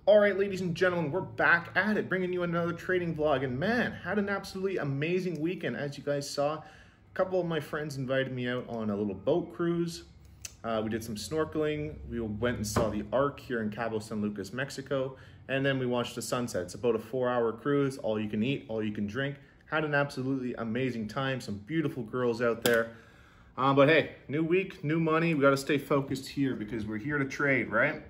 All right, ladies and gentlemen, we're back at it, bringing you another trading vlog. And man, had an absolutely amazing weekend. As you guys saw, a couple of my friends invited me out on a little boat cruise. We did some snorkeling. We went and saw the Ark here in Cabo San Lucas, Mexico. And then we watched the sunset. It's about a 4-hour cruise, all you can eat, all you can drink. Had an absolutely amazing time. Some beautiful girls out there. But hey, new week, new money. We got to stay focused here because we're here to trade, right?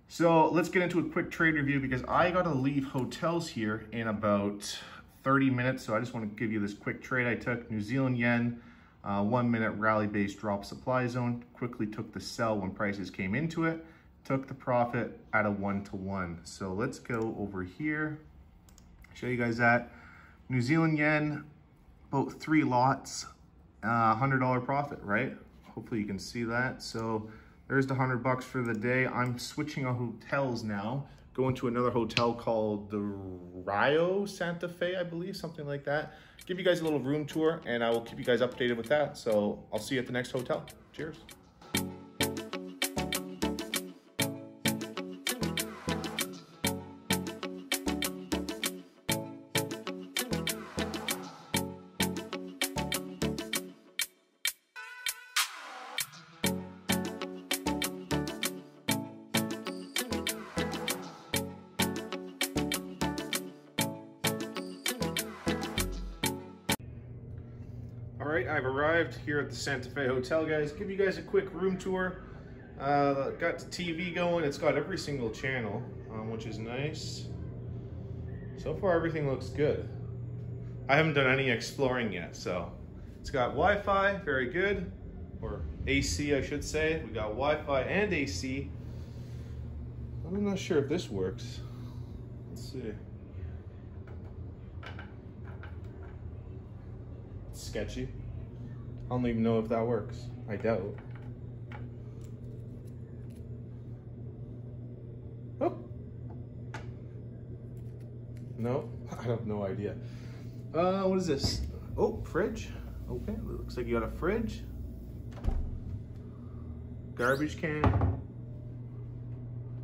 So let's get into a quick trade review because I got to leave hotels here in about 30 minutes. So I just want to give you this quick trade I took. New Zealand yen, 1 minute rally-based drop supply zone. Quickly took the sell when prices came into it. Took the profit at a 1-to-1. So let's go over here. Show you guys that. New Zealand yen, about 3 lots, $100 profit, right? Hopefully you can see that. So there's the $100 for the day. I'm switching on hotels now. Going to another hotel called the Rio Santa Fe, I believe, something like that. Give you guys a little room tour and I will keep you guys updated with that. So I'll see you at the next hotel. Cheers. All right, I've arrived here at the Santa Fe Hotel, guys. Give you guys a quick room tour. Got the TV going. It's got every single channel, which is nice. So far, everything looks good. I haven't done any exploring yet, so it's got Wi-Fi, very good, or AC, I should say. We got Wi-Fi and AC. I'm not sure if this works. Let's see. Sketchy. I don't even know if that works. I doubt. Oh. No, I have no idea. What is this? Oh, fridge. Okay, looks like you got a fridge. Garbage can.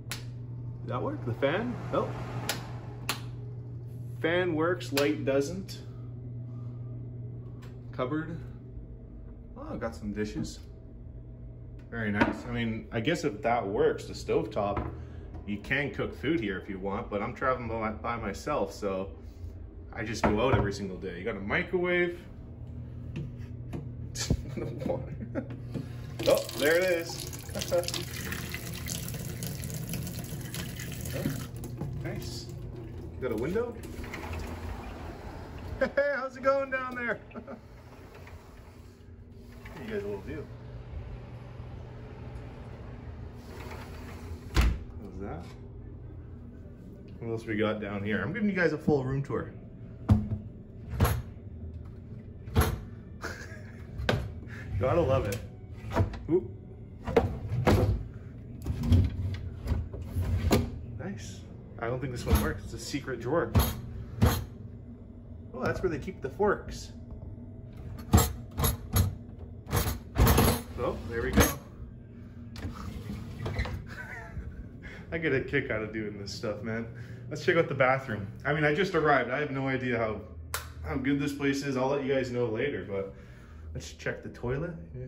Does that work? The fan? Oh. Fan works, light doesn't. Cupboard. Oh, got some dishes. Very nice. I mean, I guess if that works, the stovetop, you can cook food here if you want, but I'm traveling by myself, so I just go out every single day. You got a microwave. Water. Oh, there it is. Oh, nice. You got a window? Hey, how's it going down there? You guys a little view. What's that? What else we got down here? I'm giving you guys a full room tour. Gotta love it. Oop. Nice. I don't think this one works. It's a secret drawer. Oh, that's where they keep the forks. Oh, there we go. I get a kick out of doing this stuff, man. Let's check out the bathroom. I mean, I just arrived. I have no idea how good this place is. I'll let you guys know later, but let's check the toilet. Yeah.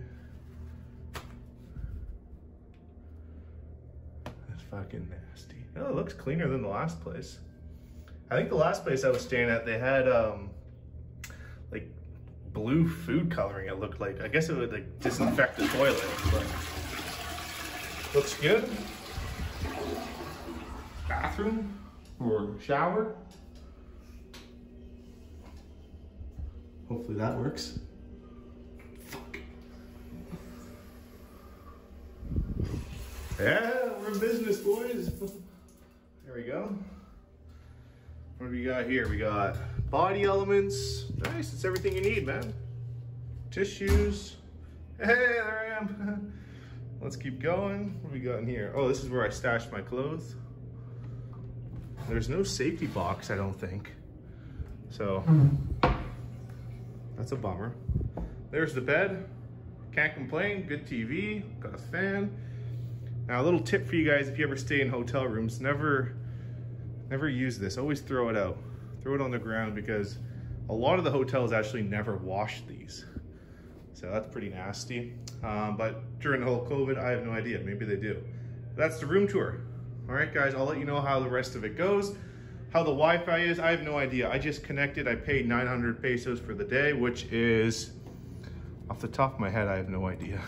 That's fucking nasty. Oh, it looks cleaner than the last place. I think the last place I was staying at, they had like blue food coloring, it looked like. I guess it would like disinfect the toilet, but looks good. Bathroom or shower. Hopefully that works. Fuck. Yeah, we're in business, boys. There we go. What do we got here? We got body elements. Nice, it's everything you need, man. Tissues. Hey, there I am. Let's keep going. What do we got in here? Oh, this is where I stashed my clothes. There's no safety box, I don't think. So, that's a bummer. There's the bed. Can't complain, good TV, got a fan. Now, a little tip for you guys, if you ever stay in hotel rooms, never Never use this, always throw it out. Throw it on the ground because a lot of the hotels actually never wash these. So that's pretty nasty. But during the whole COVID, I have no idea, maybe they do. That's the room tour. All right, guys, I'll let you know how the rest of it goes. How the Wi-Fi is, I have no idea. I just connected, I paid 900 pesos for the day, which is, off the top of my head, I have no idea.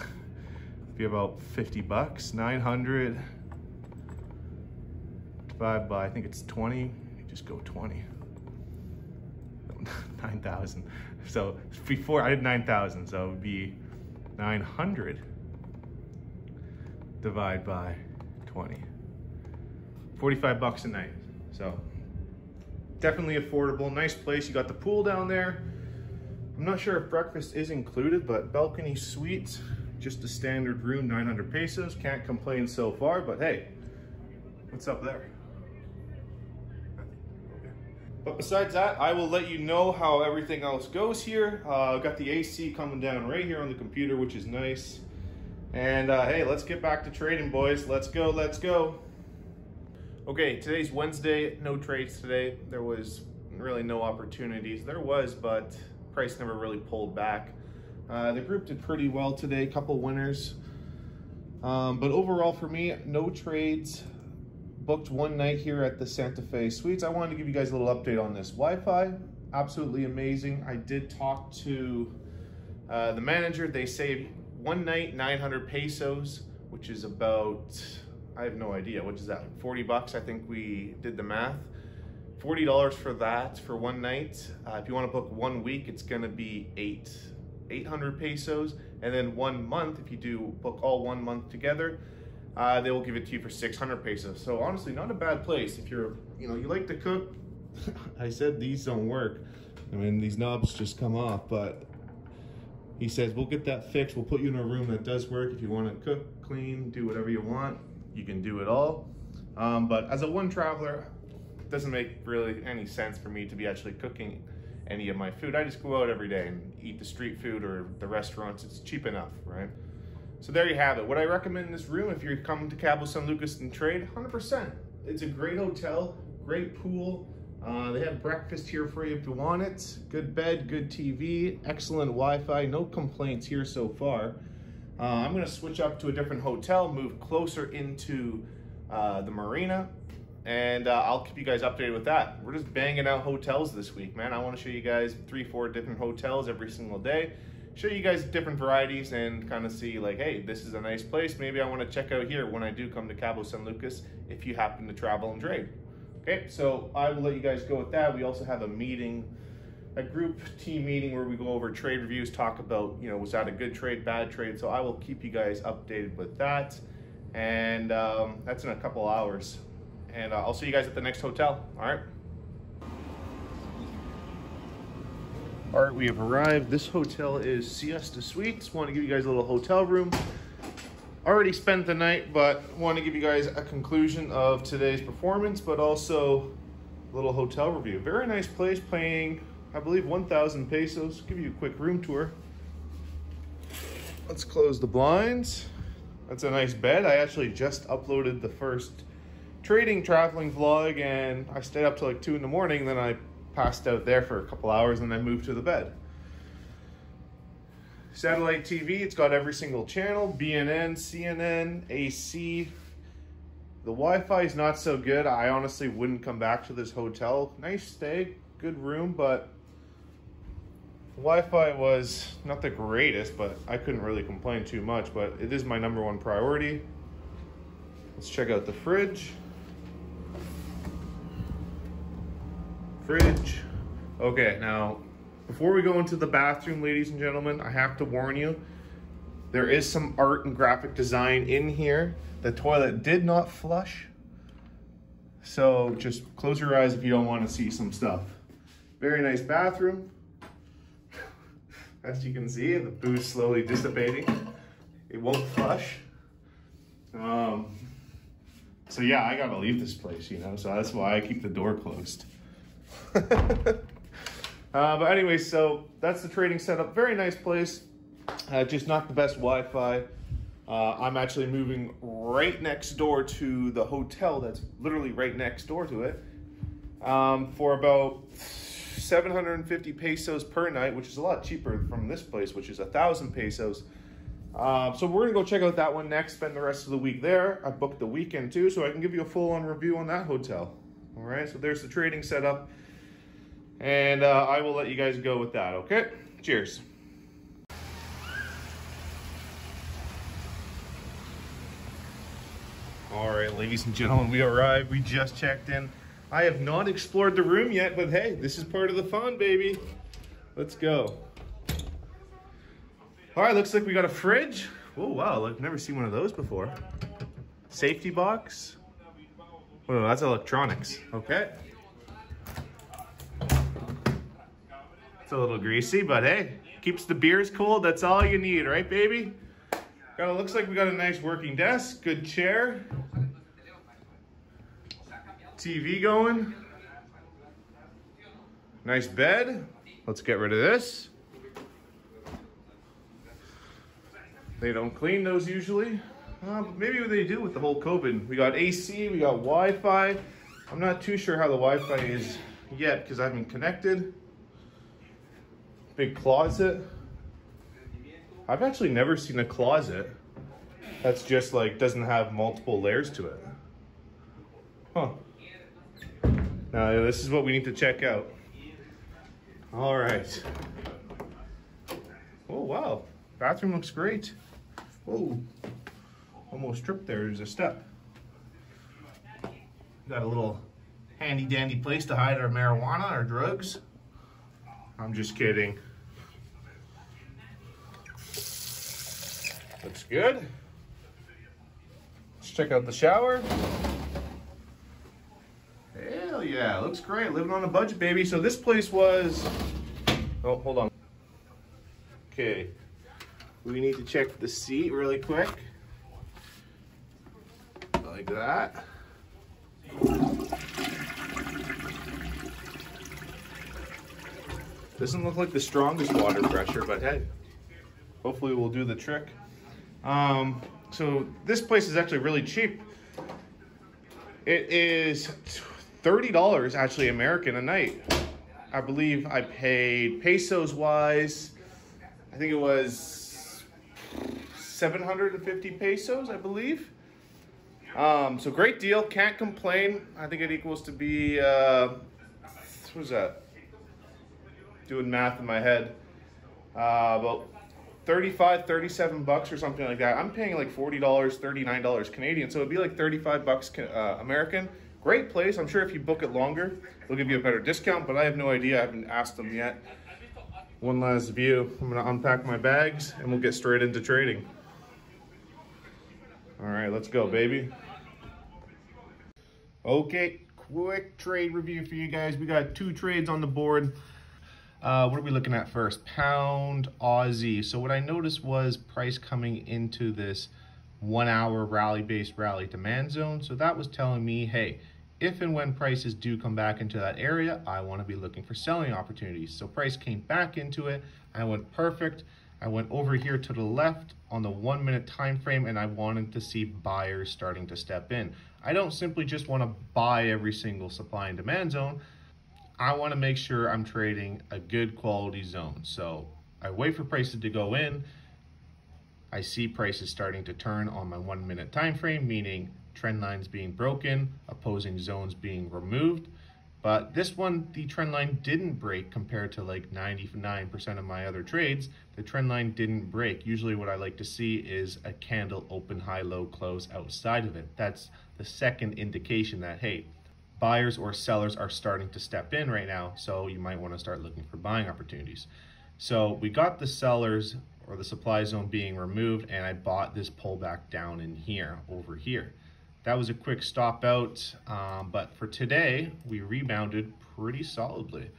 It'd be about 50 bucks, 900 divided by, I think it's 20, just go 20. 9,000. So before I did 9,000, so it would be 900 divided by 20. 45 bucks a night. So definitely affordable, nice place. You got the pool down there. I'm not sure if breakfast is included, but balcony suite, just a standard room, 900 pesos. Can't complain so far, but hey, what's up there? But besides that, I will let you know how everything else goes here. Got the AC coming down right here on the computer, which is nice. And hey, let's get back to trading, boys. Let's go, let's go. Okay, today's Wednesday, no trades today. There was really no opportunities. There was, but price never really pulled back. The group did pretty well today, couple winners. But overall for me, no trades. Booked one night here at the Santa Fe Suites. I wanted to give you guys a little update on this. Wi-Fi, absolutely amazing. I did talk to the manager. They say one night, 900 pesos, which is about, I have no idea, what is that, 40 bucks? I think we did the math. $40 for that for one night. If you want to book 1 week, it's gonna be 800 pesos. And then 1 month, if you do book all 1 month together, they will give it to you for 600 pesos. So honestly, not a bad place. If you're, you like to cook, I said these don't work. I mean, these knobs just come off, but he says, we'll get that fixed. We'll put you in a room that does work. If you want to cook, clean, do whatever you want, you can do it all. But as a one traveler, it doesn't make really any sense for me to be actually cooking any of my food. I just go out every day and eat the street food or the restaurants. It's cheap enough, right? So there you have it. Would I recommend this room if you're coming to Cabo San Lucas and trade? 100%. It's a great hotel, great pool. They have breakfast here for you if you want it. Good bed, good TV, excellent Wi-Fi. No complaints here so far. I'm gonna switch up to a different hotel, move closer into the marina, and I'll keep you guys updated with that. We're just banging out hotels this week, man. I wanna show you guys 3-4 different hotels every single day. Show you guys different varieties and kind of see like, hey, this is a nice place. Maybe I want to check out here when I do come to Cabo San Lucas if you happen to travel and trade. Okay, so I will let you guys go with that. We also have a meeting, a group team meeting where we go over trade reviews, talk about, was that a good trade, bad trade? So I will keep you guys updated with that. And that's in a couple hours. And I'll see you guys at the next hotel, all right? All right, we have arrived. This hotel is Siesta Suites. Want to give you guys a little hotel room. Already spent the night, but want to give you guys a conclusion of today's performance, but also a little hotel review. Very nice place, paying, I believe, 1,000 pesos. Give you a quick room tour. Let's close the blinds. That's a nice bed. I actually just uploaded the first trading traveling vlog, and I stayed up till like 2 in the morning, then I passed out there for a couple hours and then moved to the bed. Satellite TV, it's got every single channel, BNN, CNN, AC. The Wi-Fi is not so good. I honestly wouldn't come back to this hotel. Nice stay, good room, but the Wi-Fi was not the greatest, but I couldn't really complain too much, but it is my #1 priority. Let's check out the fridge. Okay, now before we go into the bathroom, ladies and gentlemen, I have to warn you, there is some art and graphic design in here. The toilet did not flush, so just close your eyes if you don't want to see some stuff. Very nice bathroom. As you can see, the booze slowly dissipating. It won't flush. So yeah, I gotta leave this place, so that's why I keep the door closed. But anyway, so that's the trading setup. Very nice place, just not the best Wi-Fi. I'm actually moving right next door to the hotel that's literally right next door to it. for about 750 pesos per night, which is a lot cheaper from this place, which is 1,000 pesos. So we're gonna go check out that one next, spend the rest of the week there. I booked the weekend too, so I can give you a full-on review on that hotel. All right, so there's the trading setup, and I will let you guys go with that, okay? Cheers. All right, ladies and gentlemen, we arrived. We just checked in. I have not explored the room yet, but hey, this is part of the fun, baby. Let's go. All right, looks like we got a fridge. Oh, wow, I've never seen one of those before. Safety box. Oh, no, that's electronics. Okay. It's a little greasy, but hey, keeps the beers cold. That's all you need, right, baby? Looks like we got a nice working desk, good chair. TV going. Nice bed. Let's get rid of this. They don't clean those usually. But maybe they do with the whole COVID. We got AC, we got Wi-Fi. I'm not too sure how the Wi-Fi is yet because I haven't connected. Big closet. I've actually never seen a closet that's just like, doesn't have multiple layers to it. Huh. Now this is what we need to check out. All right. Oh, wow. Bathroom looks great. Whoa. Almost tripped there. There's a step. Got a little handy dandy place to hide our marijuana, our drugs. I'm just kidding. Looks good. Let's check out the shower. Hell yeah, looks great. Living on a budget, baby. So this place was, oh, hold on. Okay, we need to check the seat really quick. Like that. Doesn't look like the strongest water pressure, but hey, hopefully we'll do the trick. So this place is actually really cheap. It is $30 actually American a night. I believe I paid pesos wise, I think it was 750 pesos, I believe. So great deal, can't complain. I think it equals to be, what was that? Doing math in my head. About 35, 37 bucks or something like that. I'm paying like $40, $39 Canadian, so it'd be like 35 bucks American. Great place. I'm sure if you book it longer, they'll give you a better discount, but I have no idea. I haven't asked them yet. One last view. I'm gonna unpack my bags and we'll get straight into trading. All right, let's go, baby. Okay, quick trade review for you guys. We got 2 trades on the board. What are we looking at first? Pound Aussie. So what I noticed was price coming into this 1 hour rally-based rally demand zone. So that was telling me, hey, if and when prices do come back into that area, I want to be looking for selling opportunities. So price came back into it. I went perfect. I went over here to the left on the 1 minute time frame, and I wanted to see buyers starting to step in. I don't simply just want to buy every single supply and demand zone. I want to make sure I'm trading a good quality zone. So I wait for prices to go in. I see prices starting to turn on my 1 minute time frame, meaning trend lines being broken, opposing zones being removed. But this one, the trend line didn't break compared to like 99% of my other trades. The trend line didn't break. Usually what I like to see is a candle open, high, low, close outside of it. That's the second indication that, hey, buyers or sellers are starting to step in right now, so you might want to start looking for buying opportunities. So we got the sellers or the supply zone being removed, and I bought this pullback down in here, over here. That was a quick stop out, but for today, we rebounded pretty solidly.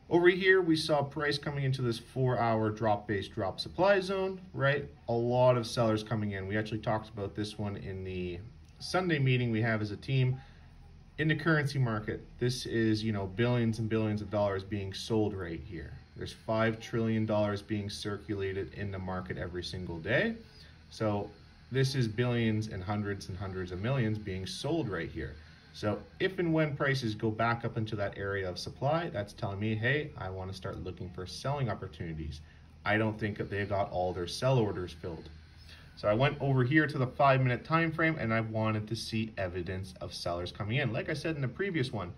Over here, we saw price coming into this 4 hour drop-based drop supply zone, right? A lot of sellers coming in. We actually talked about this one in the Sunday meeting we have as a team. In the currency market, this is, you know, billions and billions of dollars being sold right here. There's $5 trillion being circulated in the market every single day. So this is billions and hundreds of millions being sold right here. So if and when prices go back up into that area of supply, that's telling me, hey, I want to start looking for selling opportunities. I don't think that they got all their sell orders filled. So I went over here to the 5-minute time frame and I wanted to see evidence of sellers coming in. Like I said in the previous one,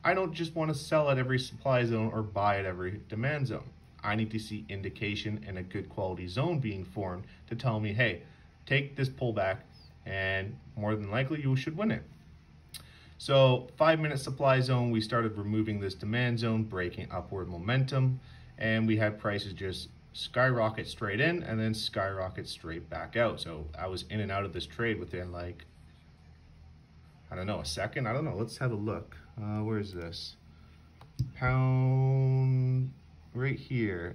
I don't just want to sell at every supply zone or buy at every demand zone. I need to see indication and a good quality zone being formed to tell me, hey, take this pullback and more than likely you should win it. So 5-minute supply zone, we started removing this demand zone, breaking upward momentum, and we had prices just skyrocket straight in and then skyrocket straight back out. So I was in and out of this trade within like, I don't know, a second. I don't know. Let's have a look. Where is this? Pound right here.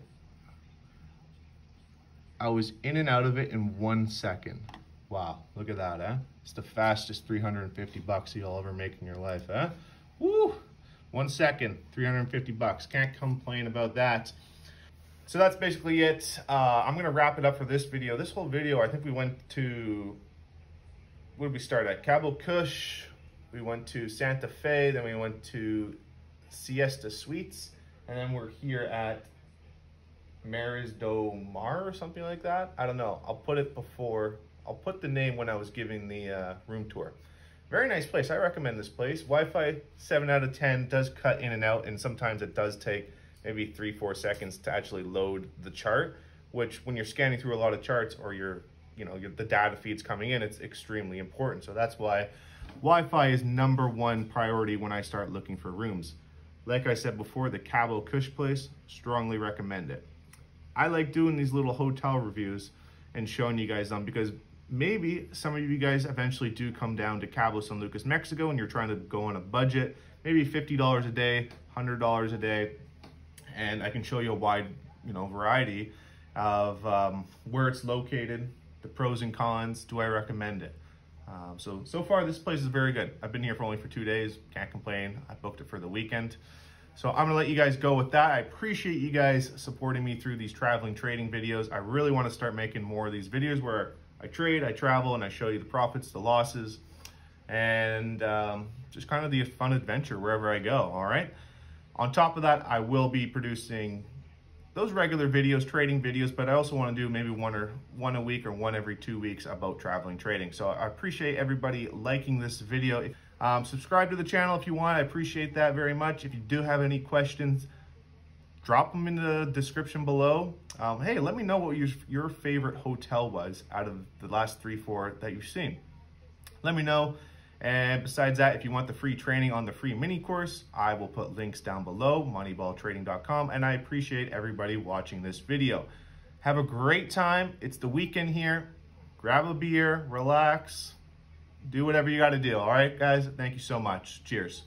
I was in and out of it in 1 second. Wow, look at that, eh? It's the fastest 350 bucks you'll ever make in your life, eh? Woo! 1 second, 350 bucks. Can't complain about that. So that's basically it. I'm gonna wrap it up for this video. This whole video, I think we went to, where did we start at? Cabo Kush, we went to Santa Fe, then we went to Siesta Suites, and then we're here at Maris do Mar or something like that. I don't know. I'll put it before, I'll put the name when I was giving the room tour. Very nice place. I recommend this place. Wi-Fi 7 out of 10, does cut in and out, and sometimes it does take maybe 3-4 seconds to actually load the chart, which when you're scanning through a lot of charts or the data feeds coming in, it's extremely important. So that's why Wi-Fi is #1 priority when I start looking for rooms. Like I said before, the Cabo Kush place, strongly recommend it. I like doing these little hotel reviews and showing you guys them because maybe some of you guys eventually do come down to Cabo San Lucas, Mexico, and you're trying to go on a budget, maybe $50 a day, $100 a day, and I can show you a wide, variety of where it's located, the pros and cons. Do I recommend it? So far this place is very good. I've been here for only 2 days. Can't complain. I booked it for the weekend. So I'm gonna let you guys go with that. I appreciate you guys supporting me through these traveling trading videos. I really want to start making more of these videos where I trade, I travel, and I show you the profits, the losses, and just kind of the fun adventure wherever I go, all right? On top of that, I will be producing those regular videos, trading videos, but I also want to do maybe one a week or one every 2 weeks about traveling trading. So I appreciate everybody liking this video. Subscribe to the channel if you want. I appreciate that very much. If you do have any questions, drop them in the description below. Hey, let me know what your favorite hotel was out of the last 3-4 that you've seen. Let me know. And besides that, if you want the free training on the free mini course, I will put links down below, moneyballtrading.com. And I appreciate everybody watching this video. Have a great time. It's the weekend here. Grab a beer, relax, do whatever you got to do. All right, guys, thank you so much. Cheers.